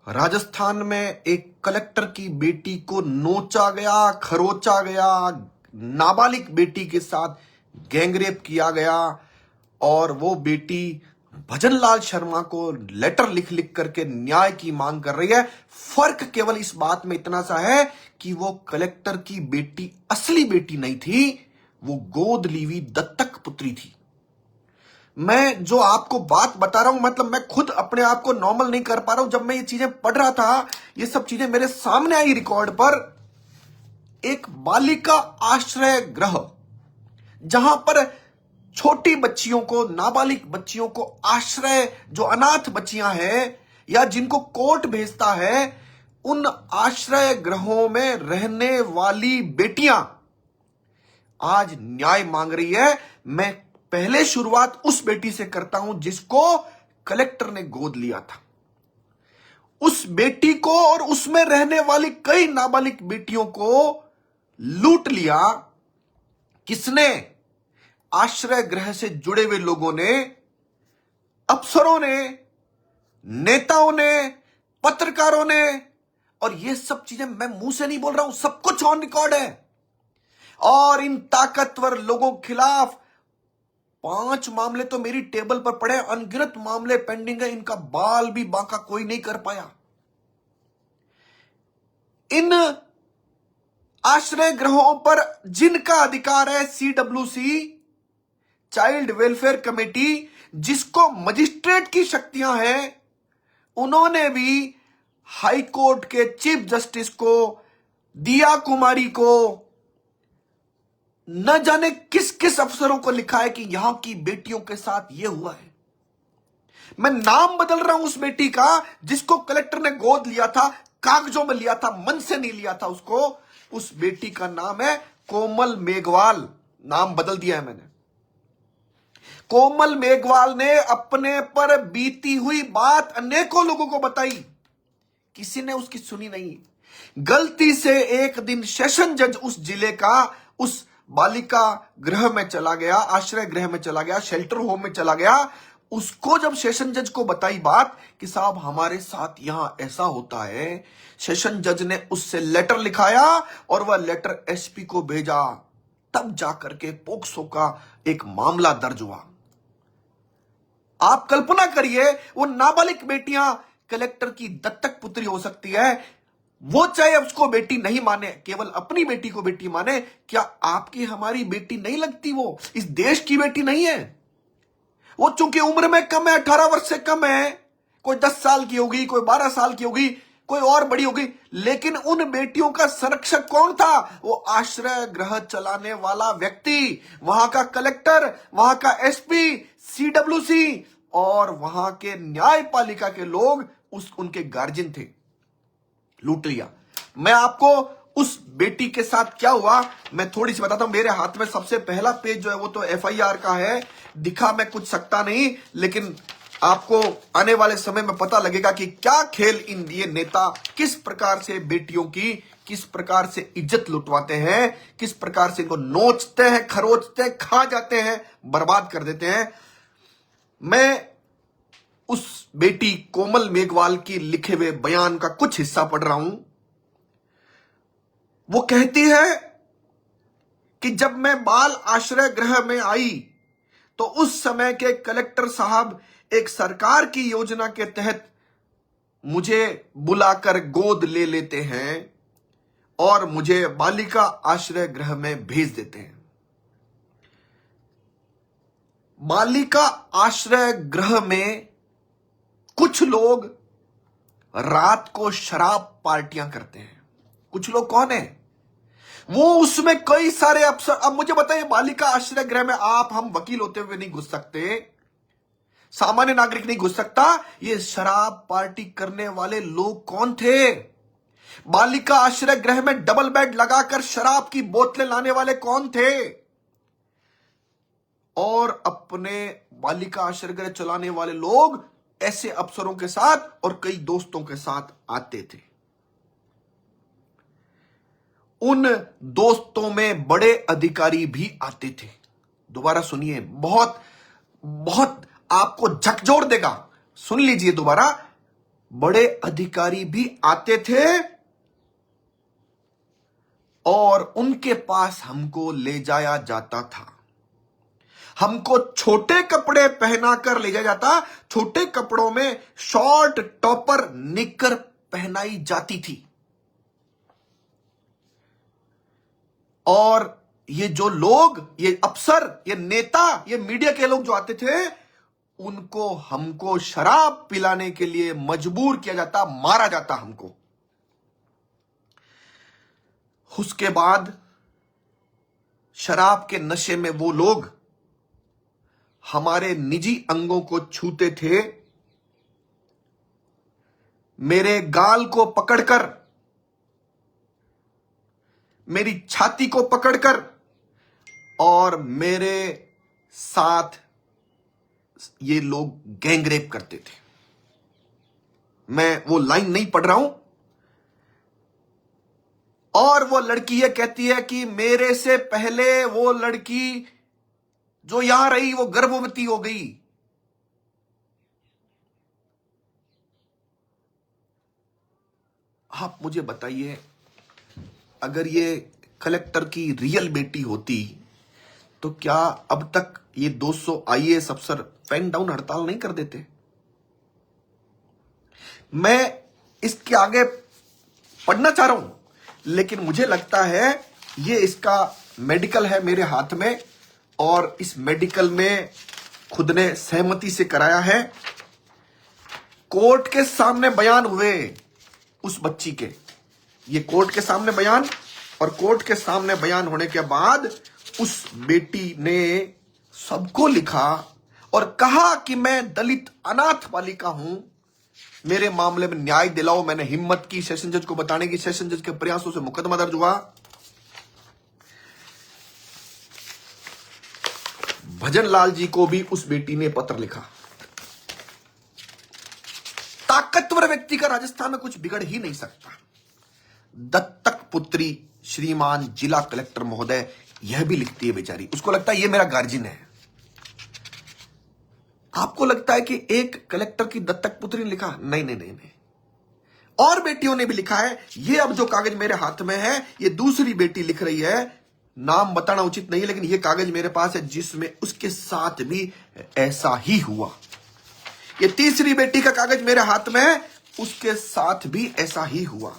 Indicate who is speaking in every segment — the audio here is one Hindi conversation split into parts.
Speaker 1: राजस्थान में एक कलेक्टर की बेटी को नोचा गया, खरोचा गया, नाबालिग बेटी के साथ गैंगरेप किया गया और वो बेटी भजनलाल शर्मा को लेटर लिख लिख करके न्याय की मांग कर रही है। फर्क केवल इस बात में इतना सा है कि वो कलेक्टर की बेटी असली बेटी नहीं थी, वो गोद ली हुई दत्तक पुत्री थी। मैं जो आपको बात बता रहा हूं, मतलब मैं खुद अपने आप को नॉर्मल नहीं कर पा रहा हूं। जब मैं ये चीजें पढ़ रहा था, ये सब चीजें मेरे सामने आई रिकॉर्ड पर। एक बालिका आश्रय गृह जहां पर छोटी बच्चियों को, नाबालिग बच्चियों को आश्रय, जो अनाथ बच्चियां हैं या जिनको कोर्ट भेजता है, उन आश्रय गृहों में रहने वाली बेटियां आज न्याय मांग रही है। मैं पहले शुरुआत उस बेटी से करता हूं जिसको कलेक्टर ने गोद लिया था। उस बेटी को और उसमें रहने वाली कई नाबालिग बेटियों को लूट लिया। किसने? आश्रय गृह से जुड़े हुए लोगों ने, अफसरों ने, नेताओं ने, पत्रकारों ने। और ये सब चीजें मैं मुंह से नहीं बोल रहा हूं, सब कुछ ऑन रिकॉर्ड है। और इन ताकतवर लोगों के खिलाफ 5 मामले तो मेरी टेबल पर पड़े, अनगिनत मामले पेंडिंग है। इनका बाल भी बांका कोई नहीं कर पाया। इन आश्रय गृहों पर जिनका अधिकार है, CWC, चाइल्ड वेलफेयर कमेटी, जिसको मजिस्ट्रेट की शक्तियां हैं, उन्होंने भी हाई कोर्ट के चीफ जस्टिस को, दिया कुमारी को, न जाने किस किस अफसरों को लिखा है कि यहां की बेटियों के साथ यह हुआ है। मैं नाम बदल रहा हूं उस बेटी का जिसको कलेक्टर ने गोद लिया था, कागजों में लिया था, मन से नहीं लिया था उसको। उस बेटी का नाम है कोमल मेघवाल। नाम बदल दिया है मैंने। कोमल मेघवाल ने अपने पर बीती हुई बात अनेकों लोगों को बताई, किसी ने उसकी सुनी नहीं। गलती से एक दिन सेशन जज उस जिले का उस बालिका गृह में चला गया, आश्रय गृह में चला गया, शेल्टर होम में चला गया। उसको जब सेशन जज को बताई बात कि साहब हमारे साथ यहां ऐसा होता है, सेशन जज ने उससे लेटर लिखाया और वह लेटर SP को भेजा। तब जाकर के पोक्सो का एक मामला दर्ज हुआ। आप कल्पना करिए, वो नाबालिग बेटियां कलेक्टर की दत्तक पुत्री हो सकती है। वो चाहे उसको बेटी नहीं माने, केवल अपनी बेटी को बेटी माने। क्या आपकी हमारी बेटी नहीं लगती? वो इस देश की बेटी नहीं है। वो चूंकि उम्र में कम है, 18 वर्ष से कम है, कोई 10 साल की होगी, कोई 12 साल की होगी, कोई और बड़ी होगी, लेकिन उन बेटियों का संरक्षक कौन था? वो आश्रय गृह चलाने वाला व्यक्ति, वहां का कलेक्टर, वहां का SP, CWC और वहां के न्यायपालिका के लोग उनके गार्जियन थे। लूट लिया। मैं आपको उस बेटी के साथ क्या हुआ मैं थोड़ी सी बताता हूं। मेरे हाथ में सबसे पहला पेज जो है वो तो FIR का है। दिखा मैं कुछ सकता नहीं, लेकिन आपको आने वाले समय में पता लगेगा कि क्या खेल ये नेता किस प्रकार से बेटियों की, किस प्रकार से इज्जत लुटवाते हैं, किस प्रकार से इनको नोचते हैं, खरोचते हैं, खा जाते हैं, बर्बाद कर देते हैं। मैं उस बेटी कोमल मेघवाल की लिखे हुए बयान का कुछ हिस्सा पढ़ रहा हूं। वो कहती है कि जब मैं बाल आश्रय गृह में आई तो उस समय के कलेक्टर साहब एक सरकार की योजना के तहत मुझे बुलाकर गोद ले लेते हैं और मुझे बालिका आश्रय गृह में भेज देते हैं। बालिका आश्रय गृह में कुछ लोग रात को शराब पार्टियां करते हैं। कुछ लोग कौन है? वो उसमें कई सारे अफसर। अब मुझे बताइए, बालिका आश्रय गृह में आप, हम वकील होते हुए नहीं घुस सकते, सामान्य नागरिक नहीं घुस सकता। ये शराब पार्टी करने वाले लोग कौन थे? बालिका आश्रय गृह में डबल बेड लगाकर शराब की बोतलें लाने वाले कौन थे? और अपने बालिका आश्रय गृह चलाने वाले लोग ऐसे अफसरों के साथ और कई दोस्तों के साथ आते थे। उन दोस्तों में बड़े अधिकारी भी आते थे। दोबारा सुनिए, बहुत बहुत आपको झकझोर देगा। सुन लीजिए दोबारा। बड़े अधिकारी भी आते थे और उनके पास हमको ले जाया जाता था। हमको छोटे कपड़े पहनाकर ले जाया जाता, छोटे कपड़ों में शॉर्ट टॉपर निक्कर पहनाई जाती थी। और ये जो लोग, ये अफसर, ये नेता, ये मीडिया के लोग जो आते थे, उनको हमको शराब पिलाने के लिए मजबूर किया जाता, मारा जाता हमको। उसके बाद शराब के नशे में वो लोग हमारे निजी अंगों को छूते थे, मेरे गाल को पकड़कर, मेरी छाती को पकड़कर और मेरे साथ ये लोग गैंगरेप करते थे। मैं वो लाइन नहीं पढ़ रहा हूं। और वो लड़की ये कहती है कि मेरे से पहले वो लड़की जो यहां रही वो गर्भवती हो गई। आप मुझे बताइए, अगर ये कलेक्टर की रियल बेटी होती तो क्या अब तक ये 200 आईएएस अफसर फैन डाउन हड़ताल नहीं कर देते? मैं इसके आगे पढ़ना चाह रहा हूं, लेकिन मुझे लगता है ये इसका मेडिकल है मेरे हाथ में, और इस मेडिकल में खुद ने सहमति से कराया है। कोर्ट के सामने बयान हुए उस बच्ची के, ये कोर्ट के सामने बयान, और कोर्ट के सामने बयान होने के बाद उस बेटी ने सबको लिखा और कहा कि मैं दलित अनाथ बालिका हूं, मेरे मामले में न्याय दिलाओ। मैंने हिम्मत की सेशन जज को बताने की, सेशन जज के प्रयासों से मुकदमा दर्ज हुआ। भजन लाल जी को भी उस बेटी ने पत्र लिखा। ताकतवर व्यक्ति का राजस्थान में कुछ बिगड़ ही नहीं सकता। दत्तक पुत्री श्रीमान जिला कलेक्टर महोदय यह भी लिखती है बेचारी, उसको लगता है ये मेरा गार्जियन है। आपको लगता है कि एक कलेक्टर की दत्तक पुत्री ने लिखा? नहीं नहीं नहीं नहीं, और बेटियों ने भी लिखा है। ये अब जो कागज मेरे हाथ में है, ये दूसरी बेटी लिख रही है, नाम बताना उचित नहीं, लेकिन ये कागज मेरे पास है जिसमें उसके साथ भी ऐसा ही हुआ। ये तीसरी बेटी का कागज मेरे हाथ में है, उसके साथ भी ऐसा ही हुआ।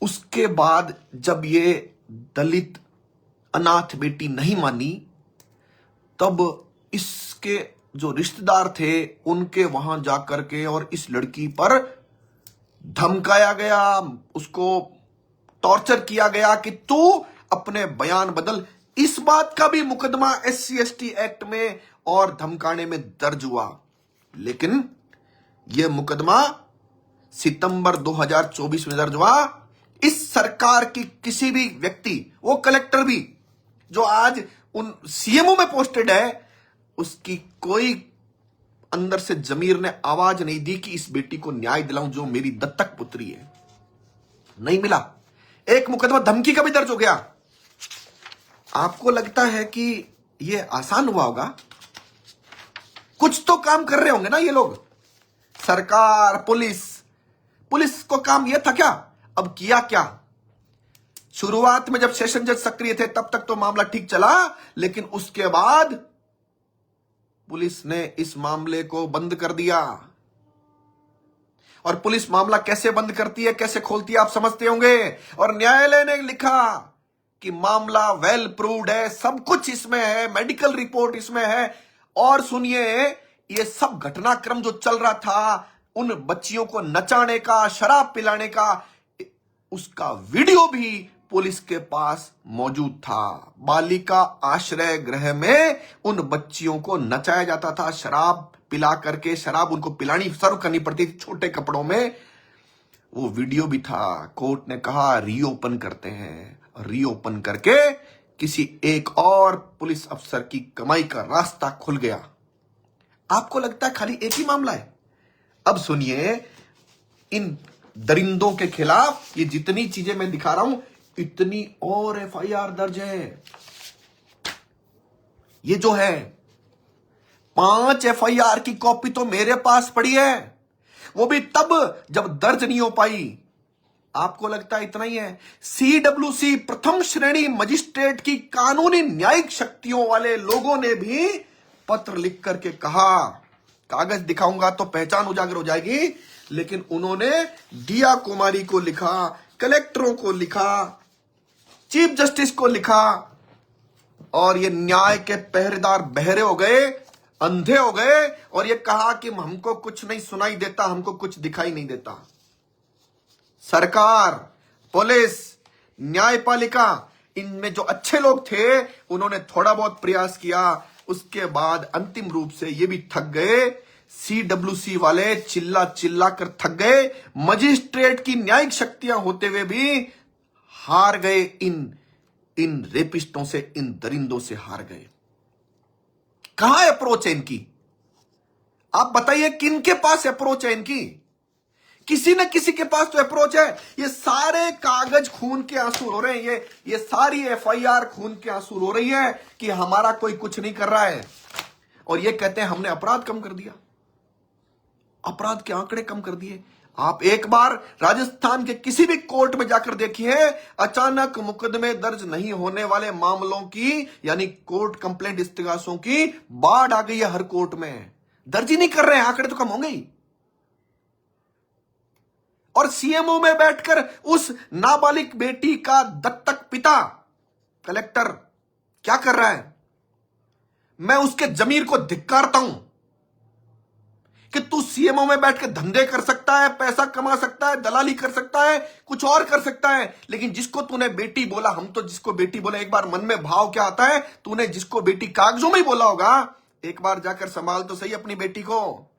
Speaker 1: उसके बाद जब ये दलित अनाथ बेटी नहीं मानी, तब इसके जो रिश्तेदार थे उनके वहां जाकर के और इस लड़की पर धमकाया गया, उसको टॉर्चर किया गया कि तू अपने बयान बदल। इस बात का भी मुकदमा SC/ST एक्ट में और धमकाने में दर्ज हुआ, लेकिन यह मुकदमा सितंबर 2024 में दर्ज हुआ। इस सरकार की किसी भी व्यक्ति, वो कलेक्टर भी जो आज उन CMO में पोस्टेड है, उसकी कोई अंदर से जमीर ने आवाज नहीं दी कि इस बेटी को न्याय दिलाऊं जो मेरी दत्तक पुत्री है। नहीं मिला। एक मुकदमा धमकी का भी दर्ज हो गया। आपको लगता है कि यह आसान हुआ होगा? कुछ तो काम कर रहे होंगे ना ये लोग, सरकार, पुलिस को काम यह था क्या? अब किया क्या? शुरुआत में जब सेशन जज सक्रिय थे तब तक तो मामला ठीक चला, लेकिन उसके बाद पुलिस ने इस मामले को बंद कर दिया। और पुलिस मामला कैसे बंद करती है, कैसे खोलती है, आप समझते होंगे। और न्यायालय ने लिखा कि मामला वेल प्रूव्ड है, सब कुछ इसमें है, मेडिकल रिपोर्ट इसमें है। और सुनिए, ये सब घटनाक्रम जो चल रहा था, उन बच्चियों को नचाने का, शराब पिलाने का, उसका वीडियो भी पुलिस के पास मौजूद था। बालिका आश्रय गृह में उन बच्चियों को नचाया जाता था, शराब पिला करके, शराब उनको पिलानी, सर्व करनी पड़ती थी छोटे कपड़ों में। वो वीडियो भी था। कोर्ट ने कहा रीओपन करते हैं, रीओपन करके किसी एक और पुलिस अफसर की कमाई का रास्ता खुल गया। आपको लगता है खाली एक ही मामला है? अब सुनिए, इन दरिंदों के खिलाफ ये जितनी चीजें मैं दिखा रहा हूं, इतनी और FIR दर्ज है। ये जो है 5 एफआईआर की कॉपी तो मेरे पास पड़ी है, वो भी तब जब दर्ज नहीं हो पाई। आपको लगता है इतना ही है? सीडब्ल्यूसी प्रथम श्रेणी मजिस्ट्रेट की कानूनी न्यायिक शक्तियों वाले लोगों ने भी पत्र लिख करके कहा, कागज दिखाऊंगा तो पहचान उजागर हो जाएगी, लेकिन उन्होंने दिया कुमारी को लिखा, कलेक्टरों को लिखा, चीफ जस्टिस को लिखा, और ये न्याय के पहरेदार बहरे हो गए, अंधे हो गए, और ये कहा कि हमको कुछ नहीं सुनाई देता, हमको कुछ दिखाई नहीं देता। सरकार, पुलिस, न्यायपालिका, इनमें जो अच्छे लोग थे उन्होंने थोड़ा बहुत प्रयास किया, उसके बाद अंतिम रूप से ये भी थक गए। सीडब्ल्यूसी वाले चिल्ला चिल्ला कर थक गए, मजिस्ट्रेट की न्यायिक शक्तियां होते हुए भी हार गए, इन रेपिस्टों से, इन दरिंदों से हार गए। कहां अप्रोच है इनकी? आप बताइए, किनके पास अप्रोच है इनकी? किसी न किसी के पास तो अप्रोच है। ये सारे कागज खून के आंसू रो रहे हैं, ये सारी एफआईआर खून के आंसू रो रही है कि हमारा कोई कुछ नहीं कर रहा है, और ये कहते हैं हमने अपराध कम कर दिया, अपराध के आंकड़े कम कर दिए। आप एक बार राजस्थान के किसी भी कोर्ट में जाकर देखिए, अचानक मुकदमे दर्ज नहीं होने वाले मामलों की, यानी कोर्ट कंप्लेंट इस्तिगासों की बाढ़ आ गई है हर कोर्ट में। दर्ज ही नहीं कर रहे हैं, आंकड़े तो कम होंगे ही। और सीएमओ में बैठकर उस नाबालिग बेटी का दत्तक पिता कलेक्टर क्या कर रहा है? मैं उसके जमीर को धिक्कारता हूं कि तू सीएमओ में बैठकर धंधे कर सकता है, पैसा कमा सकता है, दलाली कर सकता है, कुछ और कर सकता है, लेकिन जिसको तूने बेटी बोला, हम तो जिसको बेटी बोले, एक बार मन में भाव क्या आता है, तूने जिसको बेटी कागजों में ही बोला होगा, एक बार जाकर संभाल तो सही अपनी बेटी को।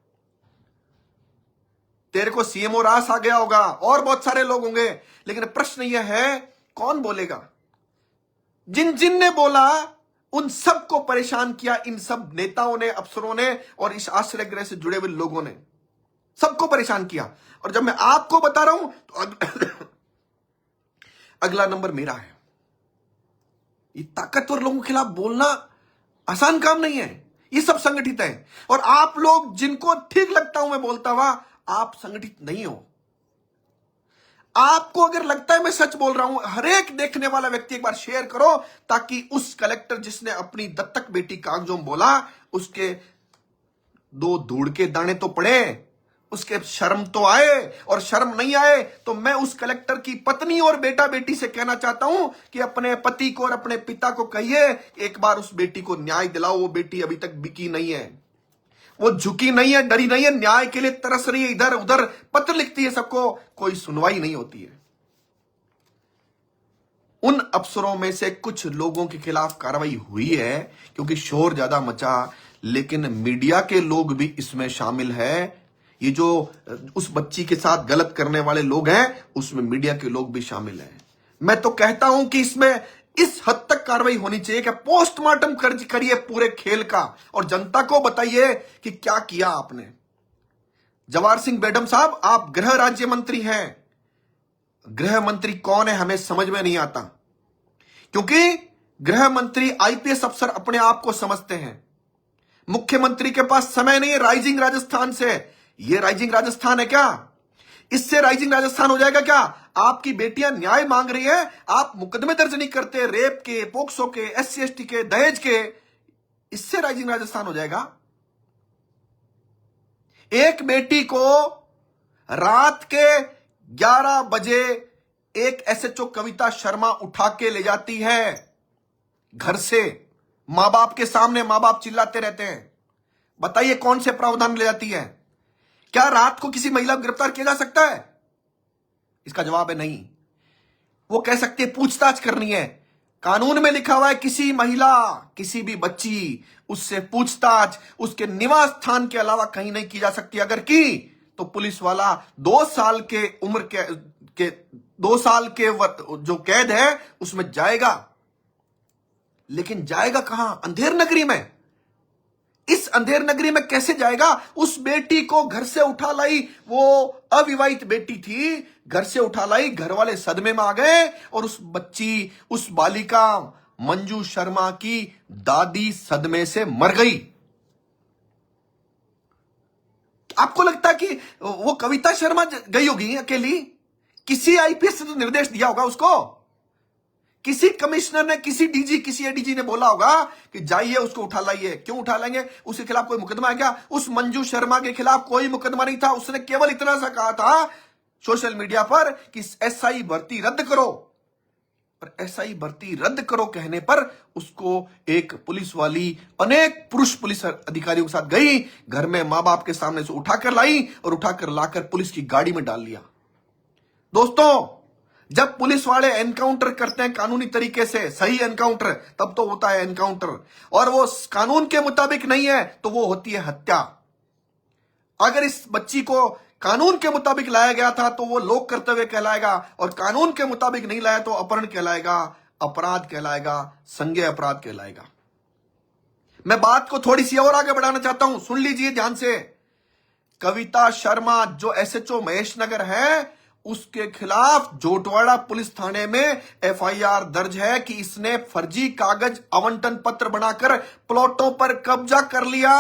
Speaker 1: तेरे को सीएमओ रास आ गया होगा, और बहुत सारे लोग होंगे, लेकिन प्रश्न यह है कौन बोलेगा? जिन जिन ने बोला उन सबको परेशान किया, इन सब नेताओं ने, अफसरों ने, और इस आश्रय गृह से जुड़े हुए लोगों ने सबको परेशान किया। और जब मैं आपको बता रहा हूं तो अगला नंबर मेरा है। ये ताकतवर लोगों के खिलाफ बोलना आसान काम नहीं है, ये सब संगठित है, और आप लोग जिनको ठीक लगता हूं मैं बोलता हुआ, आप संगठित नहीं हो। आपको अगर लगता है मैं सच बोल रहा हूं, हर एक देखने वाला व्यक्ति एक बार शेयर करो, ताकि उस कलेक्टर जिसने अपनी दत्तक बेटी कागजों में बोला, उसके 2 धूड़ के दाने तो पड़े, उसके शर्म तो आए, और शर्म नहीं आए तो मैं उस कलेक्टर की पत्नी और बेटा बेटी से कहना चाहता हूं कि अपने पति को और अपने पिता को कहिए, एक बार उस बेटी को न्याय दिलाओ। वो बेटी अभी तक बिकी नहीं है, वो झुकी नहीं है, डरी नहीं है, न्याय के लिए तरस रही है, इधर उधर पत्र लिखती है सबको, कोई सुनवाई नहीं होती है। उन अफसरों में से कुछ लोगों के खिलाफ कार्रवाई हुई है क्योंकि शोर ज्यादा मचा, लेकिन मीडिया के लोग भी इसमें शामिल है। ये जो उस बच्ची के साथ गलत करने वाले लोग हैं, उसमें मीडिया के लोग भी शामिल हैं। मैं तो कहता हूं कि इसमें इस हद तक कार्रवाई होनी चाहिए कि पोस्टमार्टम करिए पूरे खेल का, और जनता को बताइए कि क्या किया आपने। जवाहर सिंह बेडम साहब, आप गृह राज्य मंत्री हैं। गृह मंत्री कौन है हमें समझ में नहीं आता, क्योंकि गृह मंत्री आईपीएस अफसर अपने आप को समझते हैं। मुख्यमंत्री के पास समय नहीं है राइजिंग राजस्थान से। ये राइजिंग राजस्थान है क्या? इससे राइजिंग राजस्थान हो जाएगा क्या? आपकी बेटियां न्याय मांग रही हैं, आप मुकदमे दर्ज नहीं करते, रेप के, पोक्सो के, एससी एसटी के, दहेज के, इससे राइजिंग राजस्थान हो जाएगा? एक बेटी को रात के 11 बजे एक एसएचओ कविता शर्मा उठा के ले जाती है घर से, मां बाप के सामने। मां बाप चिल्लाते रहते हैं, बताइए कौन से प्रावधान ले जाती है? क्या रात को किसी महिला को गिरफ्तार किया जा सकता है? इसका जवाब है नहीं। वो कह सकती है पूछताछ करनी है, कानून में लिखा हुआ है किसी महिला, किसी भी बच्ची, उससे पूछताछ उसके निवास स्थान के अलावा कहीं नहीं की जा सकती। अगर की तो पुलिस वाला 2 साल के उम्र के 2 साल के जो कैद है उसमें जाएगा। लेकिन जाएगा कहां? अंधेर नगरी में। इस अंधेर नगरी में कैसे जाएगा? उस बेटी को घर से उठा लाई, वो अविवाहित बेटी थी, घर से उठा लाई, घर वाले सदमे में आ गए, और उस बच्ची, उस बालिका मंजू शर्मा की दादी सदमे से मर गई। आपको लगता है कि वो कविता शर्मा गई होगी अकेली? किसी आईपीएस ने तो निर्देश दिया होगा उसको, किसी कमिश्नर ने, किसी डीजी, किसी एडीजी ने बोला होगा कि जाइए उसको उठा लाइए। क्यों उठा लाएंगे? उसके खिलाफ कोई मुकदमा है क्या? उस मंजू शर्मा के खिलाफ कोई मुकदमा नहीं था। उसने केवल इतना सा कहा था सोशल मीडिया पर कि एसआई भर्ती रद्द करो, पर एसआई भर्ती रद्द करो कहने पर उसको एक पुलिस वाली अनेक पुरुष पुलिस अधिकारियों के साथ गई, घर में मां बाप के सामने से उठाकर लाई और उठाकर लाकर पुलिस की गाड़ी में डाल लिया। दोस्तों, जब पुलिस वाले एनकाउंटर करते हैं कानूनी तरीके से, सही एनकाउंटर, तब तो होता है एनकाउंटर, और वो कानून के मुताबिक नहीं है तो वो होती है हत्या। अगर इस बच्ची को कानून के मुताबिक लाया गया था तो वो लोक कर्तव्य कहलाएगा, और कानून के मुताबिक नहीं लाया तो अपहरण कहलाएगा, अपराध कहलाएगा, संज्ञेय अपराध कहलाएगा। मैं बात को थोड़ी सी और आगे बढ़ाना चाहता हूं, सुन लीजिए ध्यान से। कविता शर्मा जो एसएचओ महेश नगर है, उसके खिलाफ जोटवाड़ा पुलिस थाने में एफआईआर दर्ज है कि इसने फर्जी कागज आवंटन पत्र बनाकर प्लॉटों पर कब्जा कर लिया,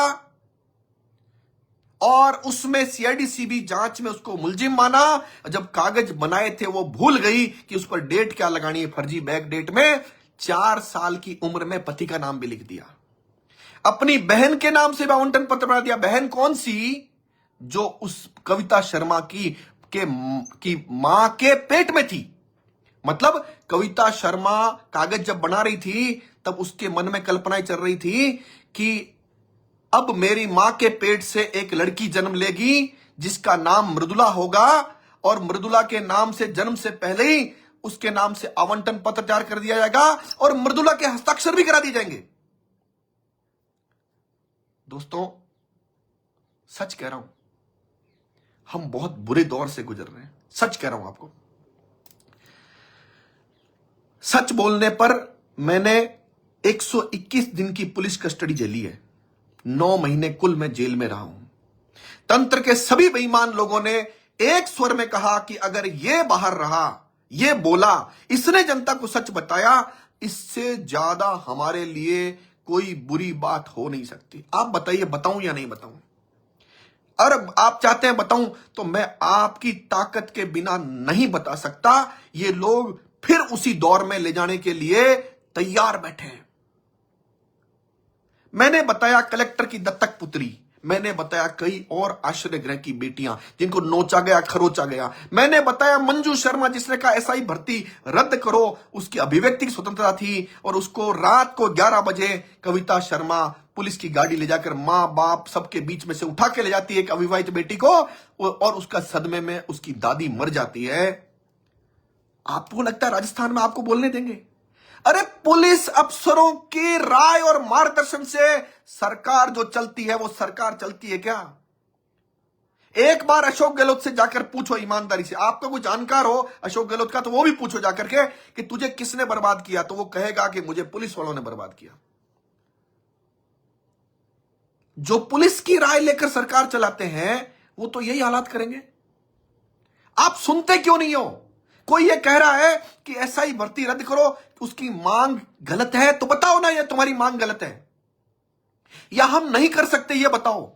Speaker 1: और उसमें सीआईडी जांच में उसको मुलजिम माना। जब कागज बनाए थे वो भूल गई कि उस पर डेट क्या लगानी है, फर्जी बैक डेट में 4 साल की उम्र में पति का नाम भी लिख दिया, अपनी बहन के नाम से भी आवंटन पत्र बना दिया। बहन कौन सी? जो उस कविता शर्मा की मां के पेट में थी। मतलब कविता शर्मा कागज जब बना रही थी तब उसके मन में कल्पनाएं चल रही थी कि अब मेरी मां के पेट से एक लड़की जन्म लेगी जिसका नाम मृदुला होगा, और मृदुला के नाम से जन्म से पहले ही उसके नाम से आवंटन पत्र तैयार कर दिया जाएगा और मृदुला के हस्ताक्षर भी करा दिए जाएंगे। दोस्तों, सच कह रहा हूं, हम बहुत बुरे दौर से गुजर रहे हैं। सच कह रहा हूं आपको। सच बोलने पर मैंने 121 दिन की पुलिस कस्टडी झेली है। 9 महीने कुल मैं जेल में रहा हूं। तंत्र के सभी बेईमान लोगों ने एक स्वर में कहा कि अगर ये बाहर रहा, ये बोला, इसने जनता को सच बताया, इससे ज्यादा हमारे लिए कोई बुरी बात हो नहीं सकती। आप बताइए, बताऊं या नहीं बताऊं? और आप चाहते हैं बताऊं तो मैं आपकी ताकत के बिना नहीं बता सकता। ये लोग फिर उसी दौर में ले जाने के लिए तैयार बैठे हैं। मैंने बताया कलेक्टर की दत्तक पुत्री, मैंने बताया कई और आश्रय गृह की बेटियां जिनको नोचा गया, खरोचा गया। मैंने बताया मंजू शर्मा जिसने कहा एसआई भर्ती रद्द करो, उसकी अभिव्यक्ति की स्वतंत्रता थी, और उसको रात को 11 बजे कविता शर्मा पुलिस की गाड़ी ले जाकर मां बाप सबके बीच में से उठा के ले जाती है एक अविवाहित बेटी को, और उसका सदमे में उसकी दादी मर जाती है। आपको लगता है राजस्थान में आपको बोलने देंगे? अरे पुलिस अफसरों की राय और मार्गदर्शन से सरकार जो चलती है वो सरकार चलती है क्या? एक बार अशोक गहलोत से जाकर पूछो ईमानदारी से, आपका कोई जानकार हो अशोक गहलोत का, तो वो भी पूछो जाकर के कि तुझे किसने बर्बाद किया, तो वो कहेगा कि मुझे पुलिस वालों ने बर्बाद किया। जो पुलिस की राय लेकर सरकार चलाते हैं वो तो यही हालात करेंगे। आप सुनते क्यों नहीं हो? कोई ये कह रहा है कि एसआई भर्ती रद्द करो, उसकी मांग गलत है, तो बताओ ना ये तुम्हारी मांग गलत है या हम नहीं कर सकते, ये बताओ।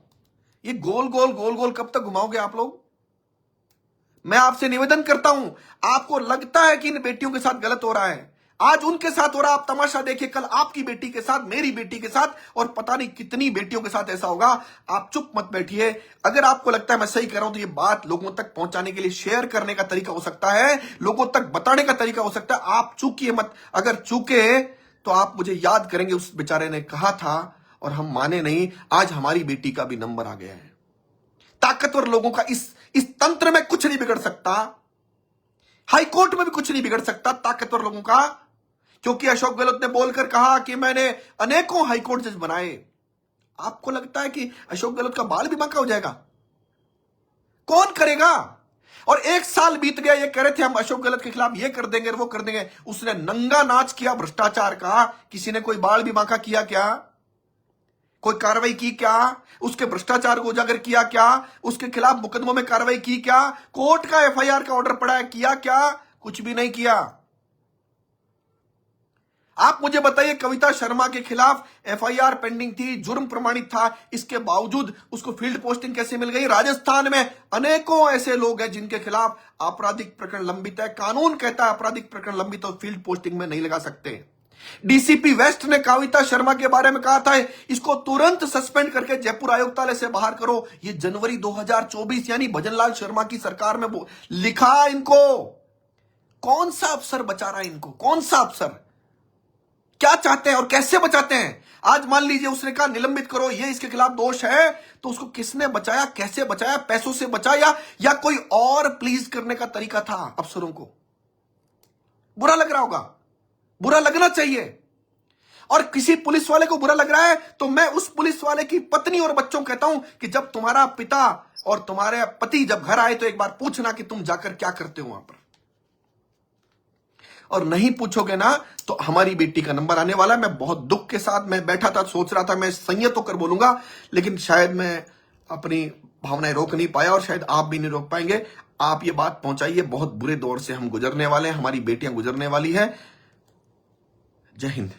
Speaker 1: ये गोल गोल गोल गोल कब तक घुमाओगे आप लोग? मैं आपसे निवेदन करता हूं, आपको लगता है कि इन बेटियों के साथ गलत हो रहा है, आज उनके साथ हो रहा, आप तमाशा देखिए, कल आपकी बेटी के साथ, मेरी बेटी के साथ, और पता नहीं कितनी बेटियों के साथ ऐसा होगा। आप चुप मत बैठिए। अगर आपको लगता है मैं सही कर रहा हूं तो ये बात लोगों तक पहुंचाने के लिए शेयर करने का तरीका हो सकता है, लोगों तक बताने का तरीका हो सकता है। आप चूकिए मत। अगर चूके तो आप मुझे याद करेंगे उस बेचारे ने कहा था और हम माने नहीं। आज हमारी बेटी का भी नंबर आ गया है। ताकतवर लोगों का इस तंत्र में कुछ नहीं बिगड़ सकता, हाईकोर्ट में भी कुछ नहीं बिगड़ सकता ताकतवर लोगों का, क्योंकि अशोक गहलोत ने बोलकर कहा कि मैंने अनेकों हाईकोर्ट जज बनाए। आपको लगता है कि अशोक गहलोत का बाल भी बांका हो जाएगा? कौन करेगा? और 1 साल बीत गया, ये कह रहे थे हम अशोक गहलोत के खिलाफ ये कर देंगे वो कर देंगे। उसने नंगा नाच किया भ्रष्टाचार का। किसी ने कोई बाल भी बांका किया क्या? कोई कार्रवाई की क्या? उसके भ्रष्टाचार को उजागर किया क्या? उसके खिलाफ मुकदमों में कार्रवाई की क्या? कोर्ट का एफआईआर का ऑर्डर पड़ा है, किया क्या? कुछ भी नहीं किया। आप मुझे बताइए, कविता शर्मा के खिलाफ एफआईआर पेंडिंग थी, जुर्म प्रमाणित था, इसके बावजूद उसको फील्ड पोस्टिंग कैसे मिल गई? राजस्थान में अनेकों ऐसे लोग हैं जिनके खिलाफ आपराधिक प्रकरण लंबित है। कानून कहता है आपराधिक प्रकरण लंबित हो, फील्ड पोस्टिंग में नहीं लगा सकते। डीसीपी वेस्ट ने कविता शर्मा के बारे में कहा था इसको तुरंत सस्पेंड करके जयपुर आयुक्तालय से बाहर करो। ये जनवरी 2024 यानी भजनलाल शर्मा की सरकार में लिखा। इनको कौन सा अफसर बचा रहा है? इनको कौन सा अफसर? क्या चाहते हैं और कैसे बचाते हैं? आज मान लीजिए उसने कहा निलंबित करो, ये इसके खिलाफ दोष है, तो उसको किसने बचाया, कैसे बचाया? पैसों से बचाया या कोई और प्लीज करने का तरीका था अफसरों को? बुरा लग रहा होगा, बुरा लगना चाहिए। और किसी पुलिस वाले को बुरा लग रहा है तो मैं उस पुलिस वाले की पत्नी और बच्चों को कहता हूं कि जब तुम्हारा पिता और तुम्हारे पति जब घर आए तो एक बार पूछना कि तुम जाकर क्या करते हो वहां पर। और नहीं पूछोगे ना तो हमारी बेटी का नंबर आने वाला है। मैं बहुत दुख के साथ मैं बैठा था, सोच रहा था मैं संयत होकर बोलूंगा, लेकिन शायद मैं अपनी भावनाएं रोक नहीं पाया और शायद आप भी नहीं रोक पाएंगे। आप ये बात पहुंचाइए, बहुत बुरे दौर से हम गुजरने वाले हैं, हमारी बेटियां गुजरने वाली है। जय हिंद।